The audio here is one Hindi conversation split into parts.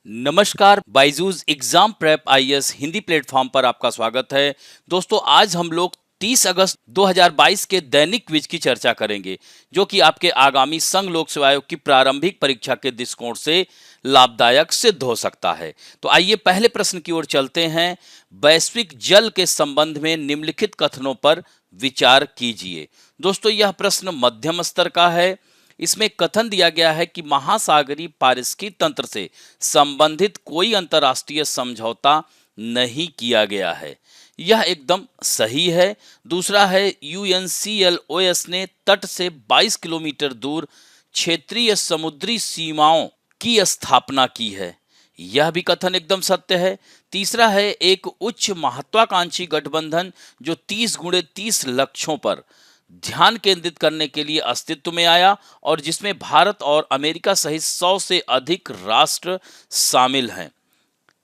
नमस्कार, Byju's exam prep IAS Hindi platform पर आपका स्वागत है। दोस्तों, आज हम लोग 30 अगस्त 2022 के दैनिक क्विज की चर्चा करेंगे, जो कि आपके आगामी संघ लोक सेवा आयोग की प्रारंभिक परीक्षा के दृष्टिकोण से लाभदायक सिद्ध हो सकता है। तो आइए पहले प्रश्न की ओर चलते हैं। वैश्विक जल के संबंध में निम्नलिखित कथनों पर विचार कीजिए। दोस्तों, यह प्रश्न मध्यम स्तर का है। इसमें कथन दिया गया है कि महासागरीय पारिस्थितिकी तंत्र से संबंधित कोई अंतर्राष्ट्रीय समझौता नहीं किया गया है। यह एकदम सही है। दूसरा है, यूएनसीएलओएस ने तट से 22 किलोमीटर दूर क्षेत्रीय समुद्री सीमाओं की स्थापना की है। यह भी कथन एकदम सत्य है। तीसरा है, एक उच्च महत्वाकांक्षी गठबंधन जो 30x30 लक्ष्यों पर ध्यान केंद्रित करने के लिए अस्तित्व में आया और जिसमें भारत और अमेरिका सहित 100 से अधिक राष्ट्र शामिल हैं,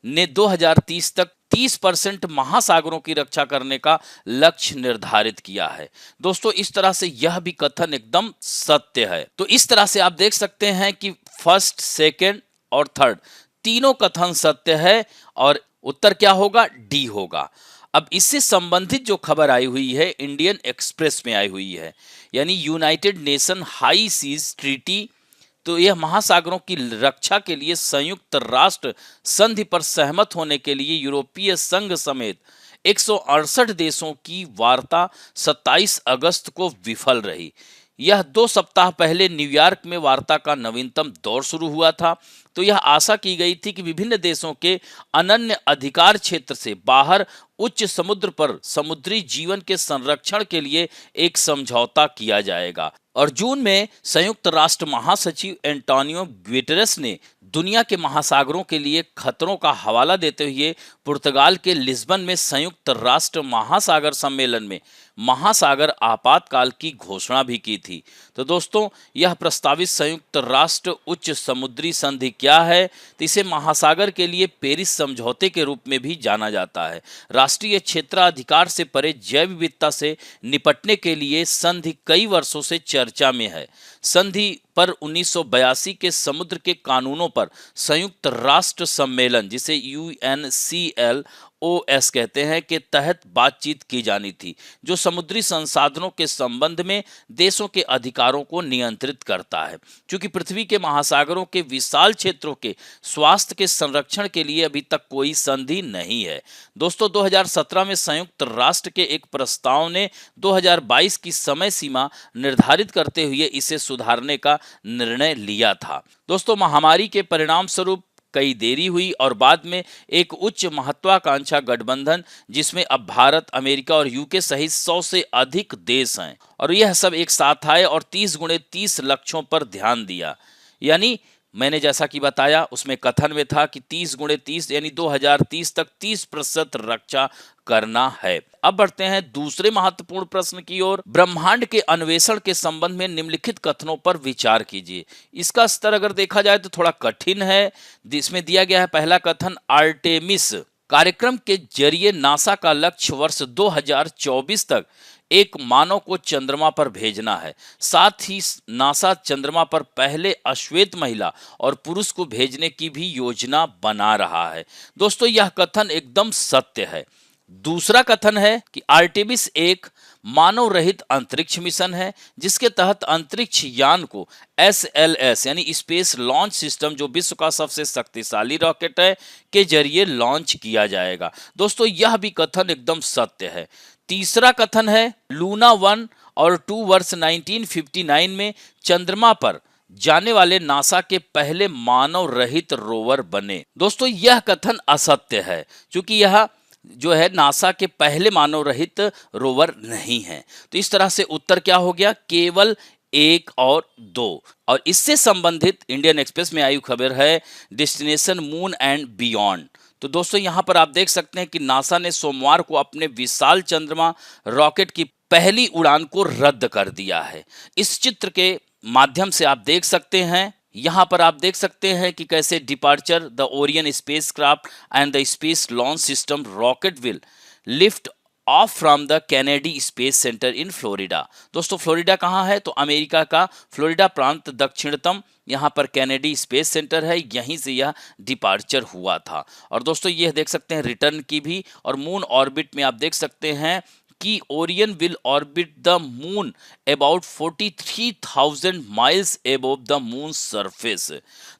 ने 2030 तक 30% महासागरों की रक्षा करने का लक्ष्य निर्धारित किया है। दोस्तों, इस तरह से यह भी कथन एकदम सत्य है। तो इस तरह से आप देख सकते हैं कि फर्स्ट, सेकंड और थर्ड तीनों कथन सत्य है और उत्तर क्या होगा? डी होगा। अब इससे संबंधित जो खबर आई हुई है इंडियन एक्सप्रेस में आई हुई है, यानी United nation high seas treaty. तो यह महासागरों की रक्षा के लिए संयुक्त राष्ट्र संधि पर सहमत होने के लिए यूरोपीय संघ समेत 168 देशों की वार्ता 27 अगस्त को विफल रही। यह 2 सप्ताह पहले न्यूयॉर्क में वार्ता का नवीनतम दौर शुरू हुआ था। तो यह आशा की गई थी कि विभिन्न देशों के अनन्य अधिकार क्षेत्र से बाहर उच्च समुद्र पर समुद्री जीवन के संरक्षण के लिए एक समझौता किया जाएगा। और जून में संयुक्त राष्ट्र महासचिव एंटोनियो गुटेरेस ने दुनिया के महासागरों के लिए खतरों का हवाला देते हुए पुर्तगाल के लिस्बन में संयुक्त राष्ट्र महासागर सम्मेलन में महासागर आपातकाल की घोषणा भी की थी। तो दोस्तों, यह प्रस्तावित संयुक्त राष्ट्र उच्च समुद्री संधि क्या है? तो इसे महासागर के लिए पेरिस समझौते के रूप में भी जाना जाता है। राष्ट्रीय क्षेत्राधिकार से परे जैव विविधता से निपटने के लिए संधि कई वर्षों से चर्चा में है। संधि पर 1982 के समुद्र के कानूनों पर संयुक्त राष्ट्र सम्मेलन, जिसे UNCLOS कहते हैं, के तहत बातचीत की जानी थी, जो समुद्री संसाधनों के संबंध में देशों के अधिकारों को नियंत्रित करता है। क्योंकि पृथ्वी के महासागरों के विशाल क्षेत्रों के स्वास्थ्य के संरक्षण के लिए अभी तक कोई संधि नहीं है। दोस्तों, 2017 में संयुक्त राष्ट्र के एक प्रस्ताव ने 2022 की समय सीमा निर्धारित करते हुए इसे सुधारने का निर्णय लिया था। दोस्तों, महामारी के परिणाम स्वरूप कई देरी हुई और बाद में एक उच्च महत्वाकांक्षा गठबंधन, जिसमें अब भारत, अमेरिका और यूके सहित 100 से अधिक देश हैं, और यह सब एक साथ आए और 30x30 लक्ष्यों पर ध्यान दिया। यानी मैंने जैसा कि बताया, उसमें कथन में था कि 30x30 यानी 2030 तक 30% रक्षा करना है। अब बढ़ते हैं दूसरे महत्वपूर्ण प्रश्न की ओर। ब्रह्मांड के अन्वेषण के संबंध में निम्नलिखित कथनों पर विचार कीजिए। इसका स्तर अगर देखा जाए तो थोड़ा कठिन है। इसमें दिया गया है पहला कथन, आर्टेमिस कार्यक्रम के जरिए नासा का लक्ष्य वर्ष 2024 तक एक मानव को चंद्रमा पर भेजना है। साथ ही नासा चंद्रमा पर पहले अश्वेत महिला और पुरुष को भेजने की भी योजना बना रहा है। दोस्तों, यह कथन एकदम सत्य है। दूसरा कथन है कि आर्टेमिस एक मानव रहित अंतरिक्ष मिशन है, जिसके तहत अंतरिक्ष यान को SLS यानी स्पेस लॉन्च सिस्टम, जो विश्व का सबसे शक्तिशाली रॉकेट है, के जरिए लॉन्च किया जाएगा। दोस्तों, यह भी कथन एकदम सत्य है। तीसरा कथन है, लूना 1 और 2 वर्ष 1959 में चंद्रमा पर जाने वाले नासा के पहले मानव रहित रोवर बने। दोस्तों, यह कथन असत्य है, क्योंकि यह जो है नासा के पहले मानव रहित रोवर नहीं है। तो इस तरह से उत्तर क्या हो गया? केवल 1 और 2। और इससे संबंधित इंडियन एक्सप्रेस में आई खबर है, डेस्टिनेशन मून एंड बियॉन्ड। तो दोस्तों, यहां पर आप देख सकते हैं कि नासा ने सोमवार को अपने विशाल चंद्रमा रॉकेट की पहली उड़ान को रद्द कर दिया है। इस चित्र के माध्यम से आप देख सकते हैं, यहां पर आप देख सकते हैं कि कैसे departure the Orion spacecraft and the space launch system rocket will lift off from the Kennedy space centre in Florida. दोस्तों फ्लोरिडा कहाँ है? तो अमेरिका का फ्लोरिडा प्रांत दक्षिणतम, यहाँ पर कैनेडी स्पेस सेंटर है, यहीं से यह डिपार्चर हुआ था। और दोस्तों ये देख सकते हैं रिटर्न की भी, और मून ऑर्बिट में आप देख सकते हैं कि Orion will orbit the moon about 43,000 miles above the moon surface.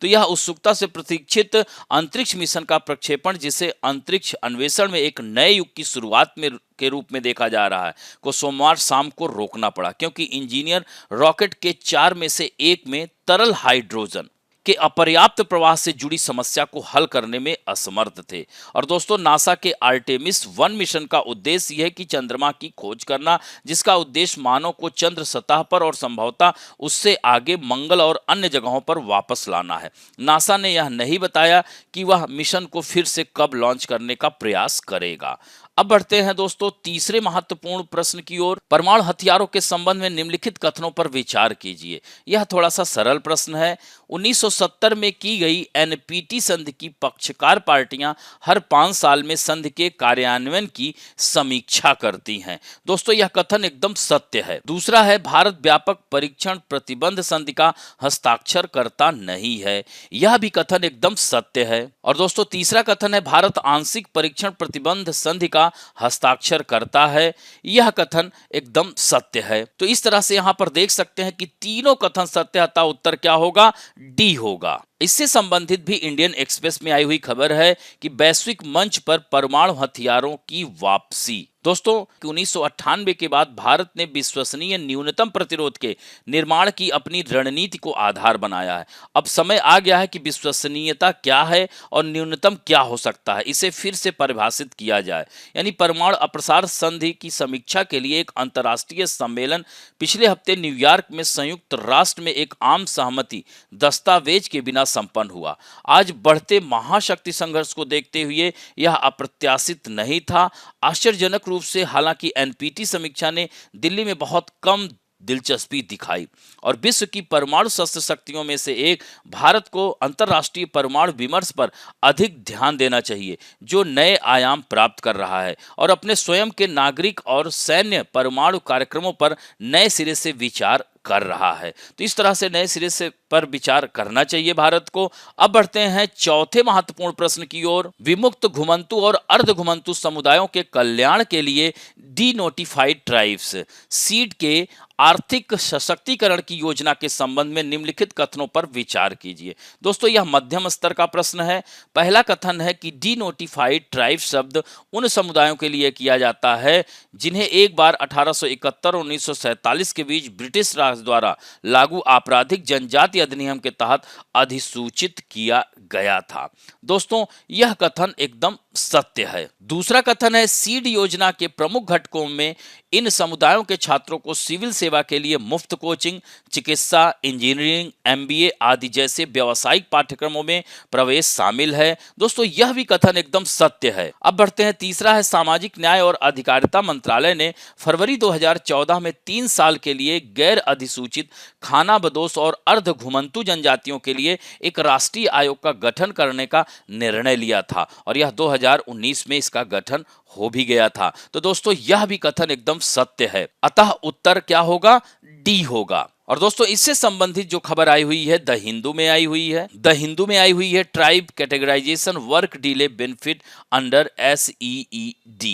तो यह उत्सुकता से प्रतीक्षित अंतरिक्ष मिशन का प्रक्षेपण, जिसे अंतरिक्ष अन्वेषण में एक नए युग की शुरुआत में के रूप में देखा जा रहा है, को सोमवार शाम को रोकना पड़ा, क्योंकि इंजीनियर रॉकेट के 4 में से एक में तरल हाइड्रोजन के अपर्याप्त प्रवाह से जुड़ी समस्या को हल करने में असमर्थ थे। और दोस्तों नासा के आर्टेमिस 1 मिशन का उद्देश्य यह है कि चंद्रमा की खोज करना, जिसका उद्देश्य मानव को चंद्र सतह पर और संभवतः उससे आगे मंगल और अन्य जगहों पर वापस लाना है। नासा ने यह नहीं बताया कि वह मिशन को फिर से कब लॉन्च करने का प्रयास करेगा। अब बढ़ते हैं दोस्तों तीसरे महत्वपूर्ण प्रश्न की ओर। परमाणु हथियारों के संबंध में निम्नलिखित कथनों पर विचार कीजिए। यह थोड़ा सा सरल प्रश्न है। 1970 में की गई एनपीटी संधि की पक्षकार पार्टियां हर 5 साल में संधि के कार्यान्वयन की समीक्षा करती हैं। दोस्तों यह कथन एकदम सत्य है। दूसरा है भारत व्यापक परीक्षण प्रतिबंध संधि का हस्ताक्षर करता नहीं है। यह भी कथन एकदम सत्य है। और दोस्तों तीसरा कथन है भारत आंशिक परीक्षण प्रतिबंध संधि का हस्ताक्षर करता है। यह कथन एकदम सत्य है। तो इस तरह से यहां पर देख सकते हैं कि तीनों कथन सत्य, अतः उत्तर क्या होगा? डी होगा। इससे संबंधित भी इंडियन एक्सप्रेस में आई हुई खबर है कि वैश्विक मंच पर परमाणु हथियारों की वापसी। दोस्तों 1998 के बाद भारत ने विश्वसनीय न्यूनतम प्रतिरोध के निर्माण की अपनी रणनीति को आधार बनाया है। अब समय आ गया है कि विश्वसनीयता क्या है और न्यूनतम क्या हो सकता है, इसे फिर से परिभाषित किया जाए। यानी परमाणु अप्रसार संधि की समीक्षा के लिए एक अंतर्राष्ट्रीय सम्मेलन पिछले हफ्ते न्यूयॉर्क में संयुक्त राष्ट्र में एक आम सहमति दस्तावेज के बिना संपन्न हुआ। आज बढ़ते महाशक्ति संघर्ष को देखते हुए यह अप्रत्याशित नहीं था। आश्चर्यजनक रूप से हालांकि एनपीटी समीक्षा ने दिल्ली में बहुत कम दिलचस्पी दिखाई और विश्व की परमाणु शस्त्र शक्तियों में से एक भारत को अंतर्राष्ट्रीय परमाणु विमर्श पर अधिक ध्यान देना चाहिए, जो नए आयाम प्राप्त कर रहा है और अपने स्वयं के नागरिक और सैन्य परमाणु कार्यक्रमों पर नए सिरे से विचार कर रहा है। तो इस तरह से नए सिरे से पर विचार करना चाहिए भारत को। अब बढ़ते हैं चौथे महत्वपूर्ण प्रश्न की ओर। विमुक्त घुमंतु और अर्ध घुमंतु समुदायों के कल्याण के लिए डी नोटिफाइड ट्राइब्स सीड के आर्थिक सशक्तिकरण की योजना के संबंध में निम्नलिखित कथनों पर विचार कीजिए। दोस्तों यह मध्यम स्तर का प्रश्न है। पहला कथन है कि डी नोटिफाइड ट्राइब शब्द उन समुदायों के लिए किया जाता है जिन्हें एक बार 1871 और 1947 के बीच ब्रिटिश राज द्वारा लागू आपराधिक जनजाति अधिनियम के तहत अधिसूचित किया गया था। दोस्तों यह कथन एकदम सत्य है। दूसरा कथन है सीड योजना के प्रमुख घटकों में इन समुदायों के छात्रों को सिविल सेवा के लिए मुफ्त कोचिंग, चिकित्सा, इंजीनियरिंग, एमबीए आदि जैसे व्यावसायिक पाठ्यक्रमों में प्रवेश शामिल है। दोस्तों यह भी कथन एकदम सत्य है। अब बढ़ते हैं तीसरा है सामाजिक न्याय और अधिकारिता मंत्रालय ने फरवरी 2014 में 3 साल के लिए गैर अधिसूचित खानाबदोश और अर्ध घुमंतु जनजातियों के लिए एक राष्ट्रीय आयोग का गठन करने का निर्णय लिया था और यह 2019 में इसका गठन हो भी गया था। तो दोस्तों यह भी कथन एकदम सत्य है, अतः उत्तर क्या होगा? डी होगा। और दोस्तों इससे संबंधित जो खबर आई हुई है द हिंदू में आई हुई है tribe categorization work delay benefit under SEED।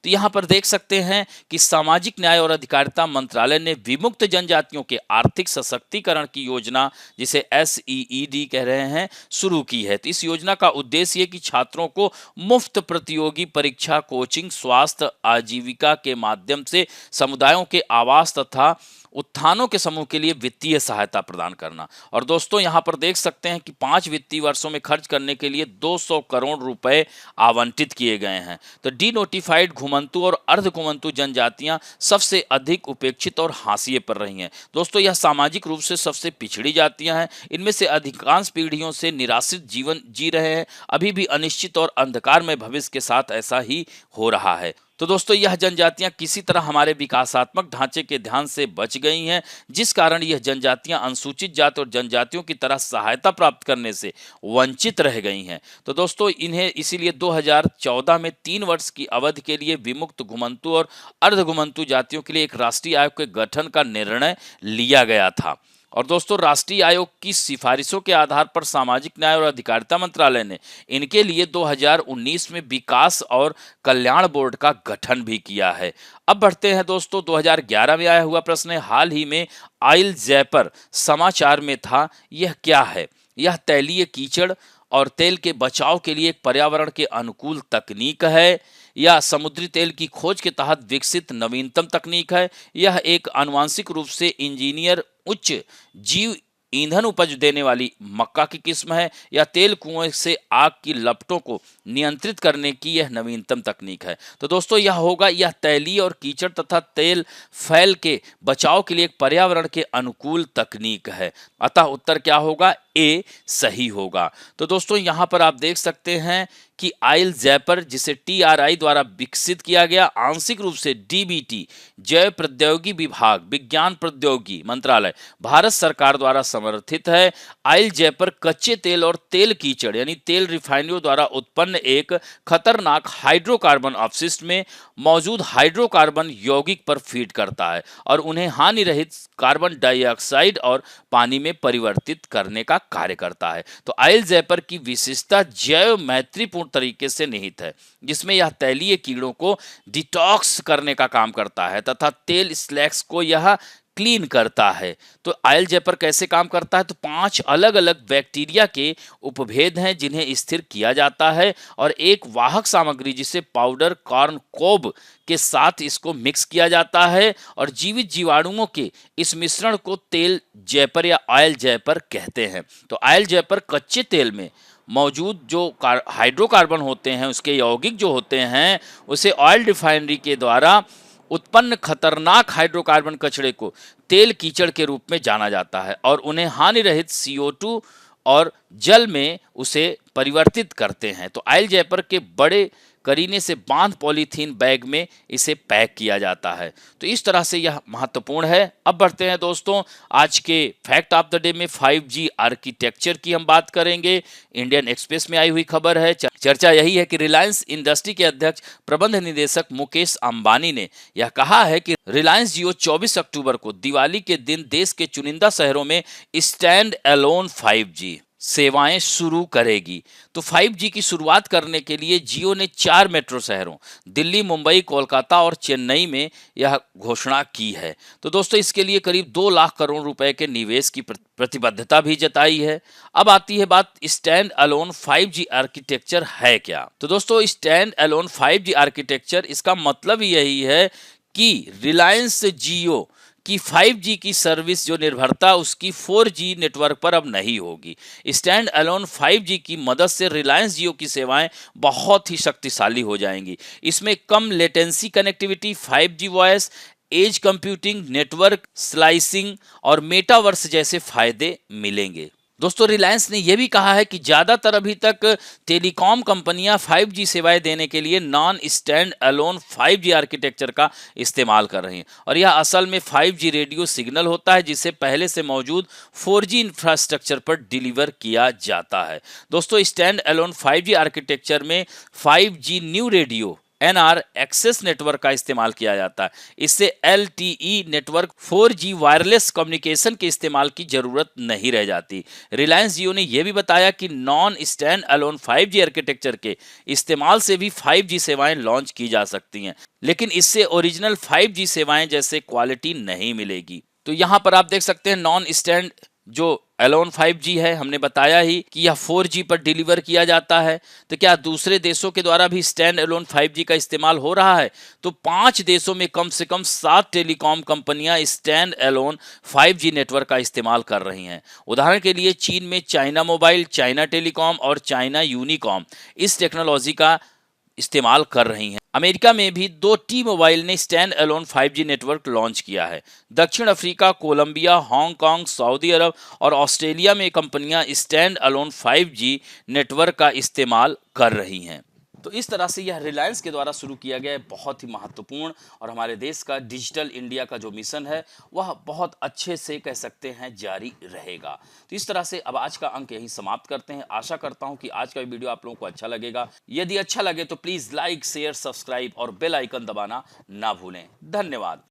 तो यहाँ पर देख सकते हैं कि सामाजिक न्याय और अधिकारिता मंत्रालय ने विमुक्त जनजातियों के आर्थिक सशक्तिकरण की योजना, जिसे SEED कह रहे हैं, शुरू की है। तो इस योजना का उद्देश्य है कि छात्रों को मुफ्त प्रतियोगी परीक्षा, कोचिंग, स्वास्थ्य, आजीविका के माध्यम से समुदायों के आवास तथा उत्थानों के समूह के लिए वित्तीय सहायता प्रदान करना। और दोस्तों यहाँ पर देख सकते हैं कि 5 वित्तीय वर्षों में खर्च करने के लिए 200 करोड़ रुपए आवंटित किए गए हैं। तो डी नोटिफाइड घुमंतु और अर्ध घुमंतु जनजातियां सबसे अधिक उपेक्षित और हाशिए पर रही हैं। दोस्तों यह सामाजिक रूप से सबसे पिछड़ी जातियां हैं। इनमें से अधिकांश पीढ़ियों से निराश्रित जीवन जी रहे हैं। अभी भी अनिश्चित और अंधकारमय भविष्य के साथ ऐसा ही हो रहा है। तो दोस्तों यह जनजातियां किसी तरह हमारे विकासात्मक ढांचे के ध्यान से बच गई हैं, जिस कारण यह जनजातियां अनुसूचित जाति और जनजातियों की तरह सहायता प्राप्त करने से वंचित रह गई हैं। तो दोस्तों इन्हें इसीलिए 2014 में 3 वर्ष की अवधि के लिए विमुक्त घुमंतु और अर्ध घुमंतु जातियों के लिए एक राष्ट्रीय आयोग के गठन का निर्णय लिया गया था। और दोस्तों राष्ट्रीय आयोग की सिफारिशों के आधार पर सामाजिक न्याय और अधिकारिता मंत्रालय ने इनके लिए 2019 में विकास और कल्याण बोर्ड का गठन भी किया है। अब बढ़ते हैं दोस्तों 2011 में आया हुआ प्रश्न है, हाल ही में आइल जयपर समाचार में था, यह क्या है? यह तैलीय कीचड़ और तेल के बचाव के लिए एक पर्यावरण के अनुकूल तकनीक है या समुद्री तेल की खोज के तहत विकसित नवीनतम तकनीक है? यह एक आनुवांशिक रूप से इंजीनियर उच्च जीव ईंधन उपज देने वाली मक्का की किस्म है या तेल कुएं से आग की लपटों को नियंत्रित करने की यह नवीनतम तकनीक है? तो दोस्तों यह होगा, यह तैलीय और कीचड़ तथा तेल फैल के बचाव के लिए एक पर्यावरण के अनुकूल तकनीक है। अतः उत्तर क्या होगा? ए सही होगा। तो दोस्तों यहाँ पर आप देख सकते हैं कि आइल जयपर जिसे TRI द्वारा विकसित किया गया, आंशिक रूप से DBT जैव प्रौद्योगिकी विभाग विज्ञान प्रौद्योगिकी मंत्रालय भारत सरकार द्वारा समर्थित है। आइल जयपर कच्चे तेल और तेल कीचड़ यानी तेल रिफाइनरियों द्वारा उत्पन्न एक खतरनाक हाइड्रोकार्बन अपशिष्ट में मौजूद हाइड्रोकार्बन यौगिक पर फीड करता है और उन्हें हानि रहित कार्बन डाइऑक्साइड और पानी में परिवर्तित करने का कार्य करता है। तो आइल जयपर की विशेषता जैव मैत्रीपूर्ण तरीके से निहित है, जिसमें यह तैलीय कीड़ों को डिटॉक्स करने का काम करता है तथा तेल स्लैग्स को यह क्लीन करता है। तो आइल जयपर कैसे काम करता है? तो 5 अलग अलग बैक्टीरिया के उपभेद हैं जिन्हें स्थिर किया जाता है और एक वाहक सामग्री जिसे पाउडर कॉर्न कोब के साथ इसको मिक्स किया जाता है और जीवित जीवाणुओं के इस मिश्रण को तेल जयपर या आइल जयपर कहते हैं। तो आइल जयपर कच्चे तेल में मौजूद जो हाइड्रोकार्बन होते हैं उसके यौगिक जो होते हैं उसे ऑयल रिफाइनरी के द्वारा उत्पन्न खतरनाक हाइड्रोकार्बन कचरे को तेल कीचड़ के रूप में जाना जाता है और उन्हें हानि रहित CO2 और जल में उसे परिवर्तित करते हैं। तो आइल जयपर के बड़े करीने से बांध पॉलीथीन बैग में इसे पैक किया जाता है। तो इस तरह से यह महत्वपूर्ण है। अब बढ़ते हैं दोस्तों आज के फैक्ट ऑफ द डे में 5G आर्किटेक्चर की हम बात करेंगे। इंडियन एक्सप्रेस में आई हुई खबर है। चर्चा यही है कि रिलायंस इंडस्ट्री के अध्यक्ष प्रबंध निदेशक मुकेश अंबानी ने यह कहा है कि रिलायंस जियो 24 अक्टूबर को दिवाली के दिन देश के चुनिंदा शहरों में स्टैंड अलोन 5G सेवाएं शुरू करेगी। तो 5G की शुरुआत करने के लिए जियो ने 4 मेट्रो शहरों दिल्ली, मुंबई, कोलकाता और चेन्नई में यह घोषणा की है। तो दोस्तों इसके लिए करीब 2 लाख करोड़ रुपए के निवेश की प्रतिबद्धता भी जताई है। अब आती है बात स्टैंड अलोन 5G आर्किटेक्चर है क्या? तो दोस्तों स्टैंड अलोन 5G आर्किटेक्चर इसका मतलब यही है कि रिलायंस जियो कि 5G की सर्विस जो निर्भरता उसकी 4G नेटवर्क पर अब नहीं होगी। स्टैंड अलोन 5G की मदद से रिलायंस जियो की सेवाएं बहुत ही शक्तिशाली हो जाएंगी। इसमें कम latency connectivity, 5G voice, edge computing, network slicing और मेटावर्स जैसे फायदे मिलेंगे। दोस्तों रिलायंस ने यह भी कहा है कि ज़्यादातर अभी तक टेलीकॉम कंपनियां 5G सेवाएं देने के लिए non stand alone 5G architecture का इस्तेमाल कर रही हैं और यह असल में 5G रेडियो सिग्नल होता है जिसे पहले से मौजूद 4G इंफ्रास्ट्रक्चर पर डिलीवर किया जाता है। दोस्तों स्टैंड अलोन 5G आर्किटेक्चर में 5G new radio NR access network का इस्तेमाल किया जाता है। इससे LTE network 4G wireless communication के इस्तेमाल की जरूरत नहीं रह जाती। रिलायंस जियो ने यह भी बताया कि non stand alone 5G architecture के इस्तेमाल से भी 5G सेवाएं लॉन्च की जा सकती हैं, लेकिन इससे ओरिजिनल 5G सेवाएं जैसे क्वालिटी नहीं मिलेगी। तो यहाँ पर आप देख सकते हैं नॉन स्टैंड जो अलोन 5G है, हमने बताया ही कि यह 4G पर डिलीवर किया जाता है। तो क्या दूसरे देशों के द्वारा भी स्टैंड अलोन 5G का इस्तेमाल हो रहा है? तो 5 देशों में कम से कम 7 टेलीकॉम कंपनियां स्टैंड अलोन 5G नेटवर्क का इस्तेमाल कर रही हैं। उदाहरण के लिए चीन में चाइना मोबाइल, चाइना टेलीकॉम और चाइना यूनिकॉम इस टेक्नोलॉजी का इस्तेमाल कर रही हैं। अमेरिका में भी 2 T-Mobile ने stand alone 5G network launch किया है। दक्षिण अफ्रीका, कोलंबिया, हांगकांग, सऊदी अरब और ऑस्ट्रेलिया में कंपनियां स्टैंड अलोन 5G नेटवर्क का इस्तेमाल कर रही हैं। तो इस तरह से यह रिलायंस के द्वारा शुरू किया गया बहुत ही महत्वपूर्ण और हमारे देश का डिजिटल इंडिया का जो मिशन है वह बहुत अच्छे से कह सकते हैं जारी रहेगा। तो इस तरह से अब आज का अंक यहीं समाप्त करते हैं। आशा करता हूं कि आज का वीडियो आप लोगों को अच्छा लगेगा। यदि अच्छा लगे तो प्लीज़ लाइक शेयर सब्सक्राइब और बेल आइकन दबाना ना भूलें। धन्यवाद।